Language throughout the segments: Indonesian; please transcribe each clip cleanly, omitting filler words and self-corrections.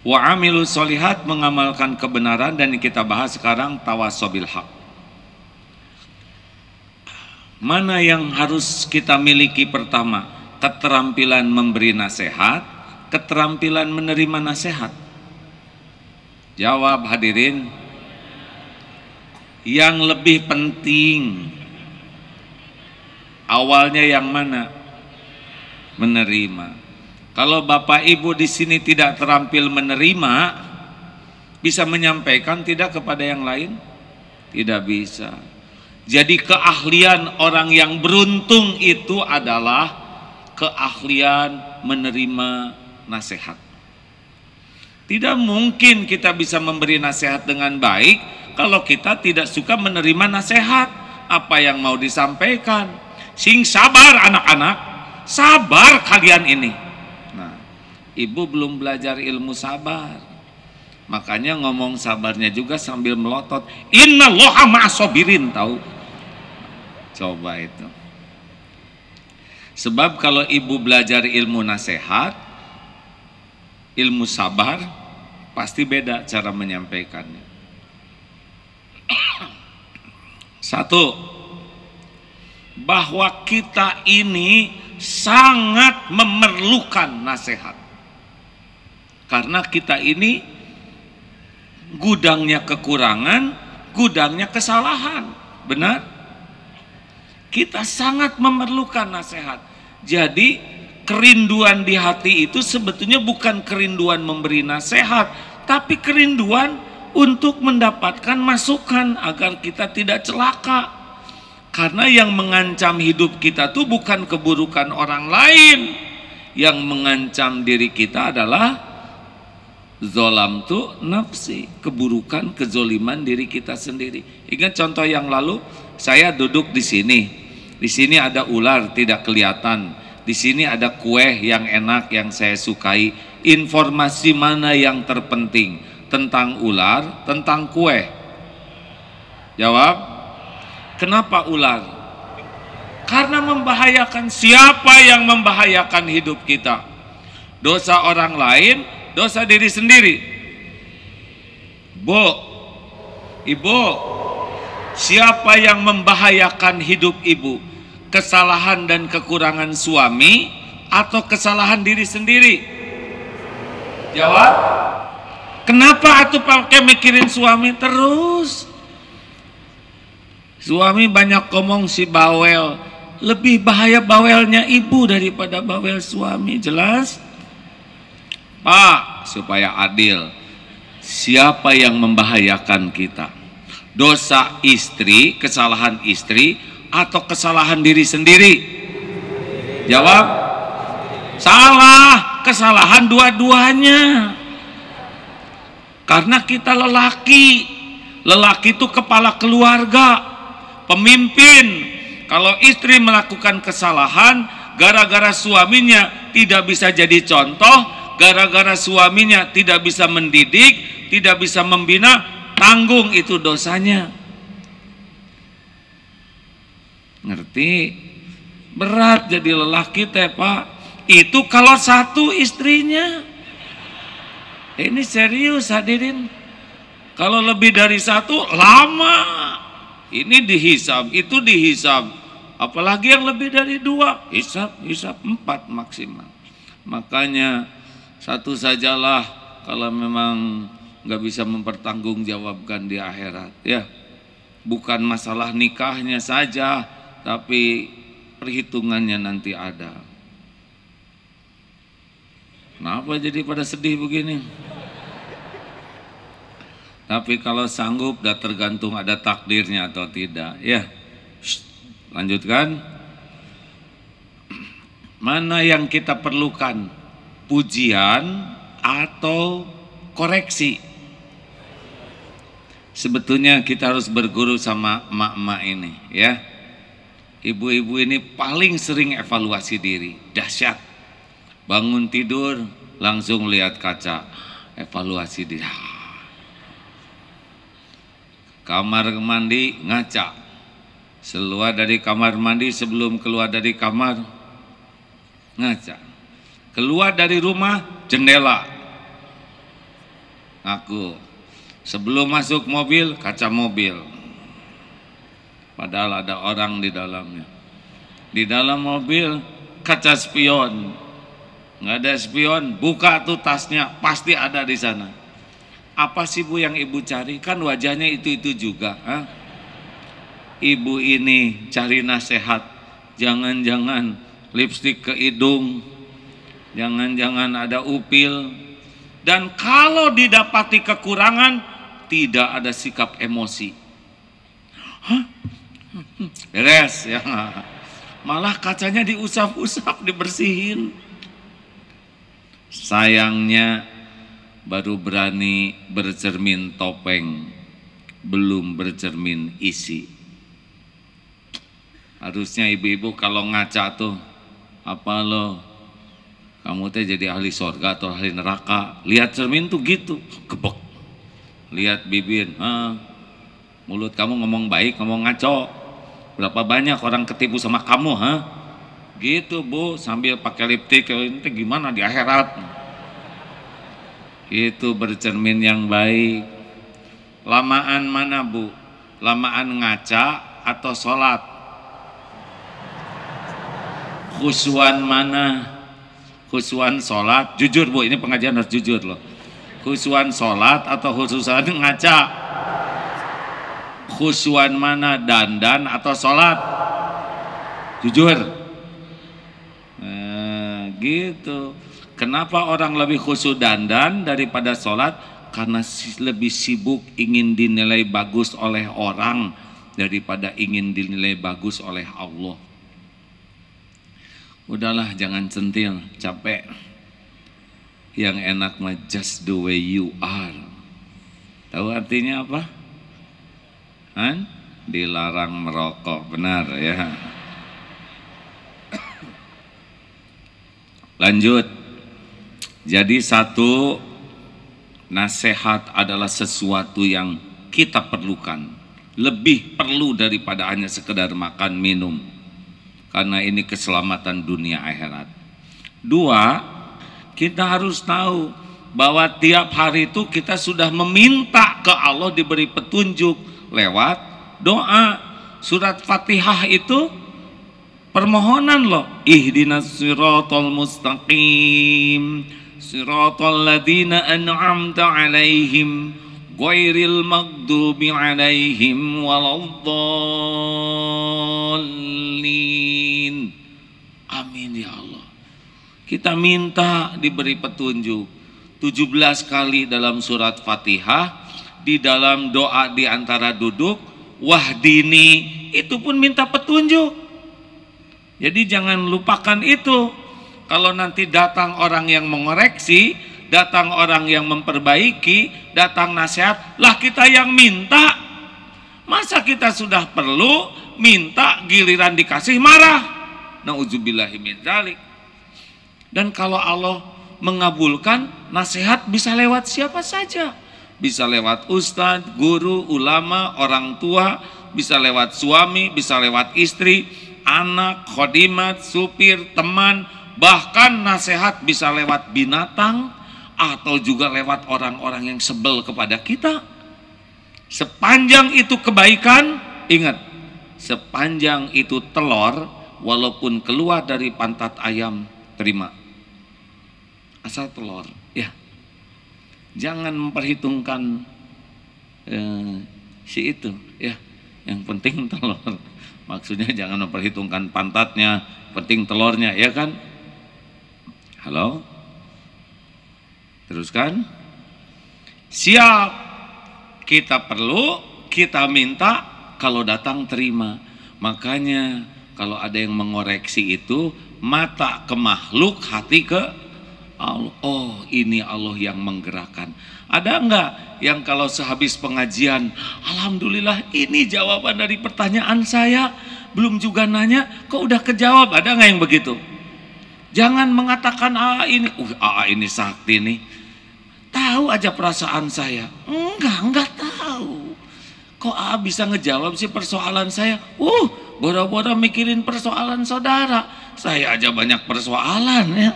Wa amilu solihat, mengamalkan kebenaran, dan kita bahas sekarang tawasobil haq. Mana yang harus kita miliki pertama? Keterampilan memberi nasihat, keterampilan menerima nasihat. Jawab hadirin. Yang lebih penting awalnya yang mana? Menerima. Kalau Bapak Ibu di sini tidak terampil menerima, bisa menyampaikan tidak kepada yang lain? Tidak bisa. Jadi keahlian orang yang beruntung itu adalah keahlian menerima nasihat. Tidak mungkin kita bisa memberi nasihat dengan baik kalau kita tidak suka menerima nasihat. Apa yang mau disampaikan? Sing sabar anak-anak, sabar kalian ini. Ibu belum belajar ilmu sabar, makanya ngomong sabarnya juga sambil melotot. Innallaha ma'as-sabirin, tahu? Coba itu. Sebab kalau ibu belajar ilmu nasihat, ilmu sabar, pasti beda cara menyampaikannya. Satu, bahwa kita ini sangat memerlukan nasihat. Karena kita ini gudangnya kekurangan, gudangnya kesalahan. Benar? Kita sangat memerlukan nasihat. Jadi kerinduan di hati itu sebetulnya bukan kerinduan memberi nasihat, tapi kerinduan untuk mendapatkan masukan agar kita tidak celaka. Karena yang mengancam hidup kita itu bukan keburukan orang lain. Yang mengancam diri kita adalah zolam tu nafsi, keburukan, kezoliman diri kita sendiri. Ingat contoh yang lalu, saya duduk di sini. Di sini ada ular tidak kelihatan. Di sini ada kue yang enak yang saya sukai. Informasi mana yang terpenting? Tentang ular, tentang kue? Jawab. Kenapa ular? Karena membahayakan. Siapa yang membahayakan hidup kita? Dosa orang lain, dosa diri sendiri. Bu, ibu, siapa yang membahayakan hidup ibu? Kesalahan dan kekurangan suami atau kesalahan diri sendiri? Jawab. Kenapa atuh pakai mikirin suami terus? Suami banyak ngomong si bawel. Lebih bahaya bawelnya ibu daripada bawel suami, jelas? Pak, supaya adil, siapa yang membahayakan kita? Dosa istri, kesalahan istri, atau kesalahan diri sendiri? Jawab. Salah, kesalahan dua-duanya. Karena kita lelaki. Lelaki itu kepala keluarga, pemimpin. Kalau istri melakukan kesalahan, gara-gara suaminya tidak bisa jadi contoh, gara-gara suaminya tidak bisa mendidik, tidak bisa membina, tanggung itu dosanya. Ngerti? Berat jadi lelaki teh, Pak. Itu kalau satu istrinya. Ini serius hadirin. Kalau lebih dari satu, lama. Ini dihisab, itu dihisab. Apalagi yang lebih dari dua, hisab 4 maksimal. Makanya satu sajalah kalau memang nggak bisa mempertanggungjawabkan di akhirat, ya. Bukan masalah nikahnya saja, tapi perhitungannya nanti ada. Kenapa jadi pada sedih begini? Tapi kalau sanggup, dah tergantung ada takdirnya atau tidak, ya. Lanjutkan. Mana yang kita perlukan? Pujian atau koreksi? Sebetulnya kita harus berguru sama emak-emak ini, ya. Ibu-ibu ini paling sering evaluasi diri, dahsyat. Bangun tidur langsung lihat kaca, evaluasi diri. Kamar mandi ngaca, keluar dari kamar mandi, sebelum keluar dari kamar ngaca, keluar dari rumah jendela ngaku. Sebelum masuk mobil, kaca mobil. Padahal ada orang di dalamnya. Di dalam mobil, kaca spion. Nggak ada spion, buka tuh tasnya, pasti ada di sana. Apa sih Bu yang Ibu cari? Kan wajahnya itu-itu juga. Ibu ini cari nasihat. Jangan-jangan lipstik ke hidung, jangan-jangan ada upil. Dan kalau didapati kekurangan, tidak ada sikap emosi. Beres ya. Malah kacanya diusap-usap, dibersihin. Sayangnya baru berani bercermin topeng, belum bercermin isi. Harusnya ibu-ibu kalau ngaca tuh, apa lo, kamu teh jadi ahli sorga atau ahli neraka? Lihat cermin tuh gitu, gebek. Lihat bibir, mulut kamu ngomong baik, ngomong ngaco. Berapa banyak orang ketipu sama kamu, gitu Bu, sambil pakai lipstik, ini gimana di akhirat? Itu bercermin yang baik. Lamaan mana Bu? Lamaan ngaca atau sholat? Khusyuan mana? Khusyuan sholat? Jujur Bu, ini pengajian harus jujur loh. Khusyuan sholat atau khusyuan ngaca? Khusyuan mana? Dandan atau sholat? Jujur. Gitu. Kenapa orang lebih khusyuk dandan daripada sholat? Karena lebih sibuk ingin dinilai bagus oleh orang daripada ingin dinilai bagus oleh Allah. Udahlah, jangan centil, capek. Yang enak mah just the way you are. Tahu artinya apa? Dilarang merokok, benar ya. Lanjut. Jadi satu, nasihat adalah sesuatu yang kita perlukan, lebih perlu daripada hanya sekedar makan minum, karena ini keselamatan dunia akhirat. Dua, kita harus tahu bahwa tiap hari itu kita sudah meminta ke Allah diberi petunjuk lewat doa. Surat Fatihah itu permohonan loh. Ihdinas siratal mustaqim, siratal ladzina an'amta alaihim ghairil maghdubi alaihim waladdallin. Amin ya Allah. Kita minta diberi petunjuk 17 kali dalam surat Fatihah. Di dalam doa di antara duduk, wahdini, itu pun minta petunjuk. Jadi jangan lupakan itu. Kalau nanti datang orang yang mengoreksi, datang orang yang memperbaiki, datang nasihat, lah kita yang minta. Masa kita sudah perlu minta, giliran dikasih marah? Nauzubillahi min dzalik. Dan kalau Allah mengabulkan, nasihat bisa lewat siapa saja. Bisa lewat ustadz, guru, ulama, orang tua, bisa lewat suami, bisa lewat istri, anak, khodimat, supir, teman, bahkan nasihat bisa lewat binatang atau juga lewat orang-orang yang sebel kepada kita. Sepanjang itu kebaikan, ingat, sepanjang itu telur, walaupun keluar dari pantat ayam, terima. Asal telur, ya. Jangan memperhitungkan si itu, ya. Yang penting telur. Maksudnya jangan memperhitungkan pantatnya, penting telurnya, ya kan? Halo? Teruskan. Siap. Kita perlu, kita minta, kalau datang terima. Makanya kalau ada yang mengoreksi itu, mata ke makhluk, hati ke Allah. Oh, ini Allah yang menggerakkan. Ada enggak yang kalau sehabis pengajian, alhamdulillah ini jawaban dari pertanyaan saya, belum juga nanya, kok udah kejawab? Ada enggak yang begitu? Jangan mengatakan ini sakti nih. Tahu aja perasaan saya. Enggak tahu. Kok bisa ngejawab sih persoalan saya? Boro-boro mikirin persoalan saudara. Saya aja banyak persoalan ya.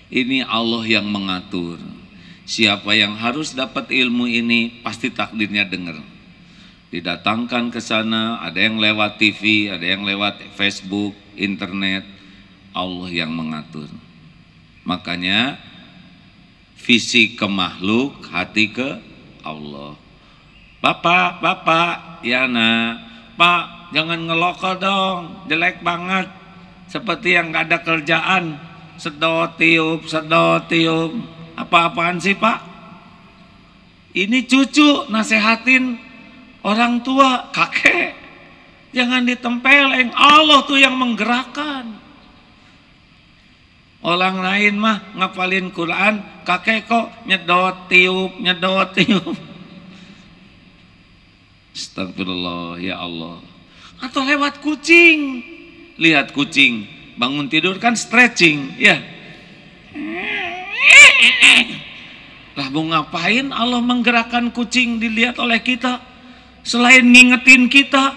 Ini Allah yang mengatur. Siapa yang harus dapat ilmu ini pasti takdirnya dengar. Didatangkan ke sana, ada yang lewat TV, ada yang lewat Facebook, internet. Allah yang mengatur. Makanya visi ke makhluk, hati ke Allah. Bapak, ya nak, Pak, jangan ngelokol dong, jelek banget. Seperti yang gak ada kerjaan, sedot tiup. Apa-apaan sih Pak? Ini cucu nasehatin orang tua, kakek. Jangan ditempeleng, Allah tuh yang menggerakkan. Orang lain mah ngapalin Quran, kakek kok nyedot tiup. Astagfirullah, ya Allah. Atau lewat kucing. Lihat kucing, bangun tidur kan stretching, ya. Lah mau ngapain Allah menggerakkan kucing dilihat oleh kita? Selain ngingetin kita,